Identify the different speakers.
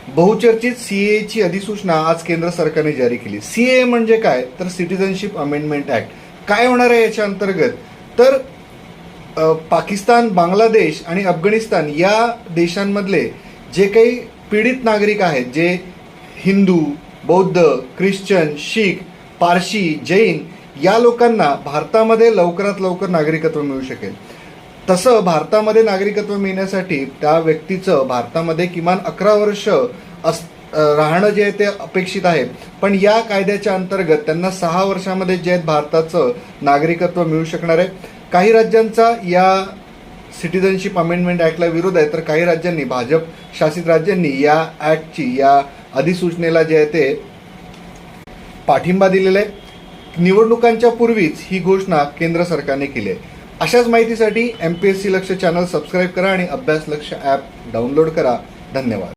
Speaker 1: बहुचर्चित सीएची अधिसूचना आज केंद्र सरकारने जारी केली. सीए म्हणजे काय, तर सिटिझनशिप अमेंडमेंट ऍक्ट. काय होणार आहे याच्या अंतर्गत, तर पाकिस्तान, बांगलादेश आणि अफगाणिस्तान या देशांमधले जे काही पीडित नागरिक आहेत, जे हिंदू, बौद्ध, ख्रिश्चन, शीख, पारशी, जैन या लोकांना भारतामध्ये लवकरात लवकर नागरिकत्व मिळू शकेल. तसं भारतामध्ये नागरिकत्व मिळण्यासाठी त्या व्यक्तीचं भारतामध्ये किमान 11 वर्ष राहणं जे आहे ते अपेक्षित आहे. पण या कायद्याच्या अंतर्गत त्यांना 6 वर्षामध्ये जे भारताचं नागरिकत्व मिळू शकणार आहे. काही राज्यांचा या सिटिझनशिप अमेंडमेंट ऍक्टला विरोध आहे, तर काही राज्यांनी, भाजप शासित राज्यांनी या ऍक्टची, या अधिसूचनेला जे आहे ते पाठिंबा दिलेला आहे. निवडणुकांच्या पूर्वीच ही घोषणा केंद्र सरकारने केली आहे. अशाच माहितीसाठी MPSC लक्ष चॅनल सबस्क्राईब करा आणि अभ्यास लक्ष ॲप डाउनलोड करा. धन्यवाद.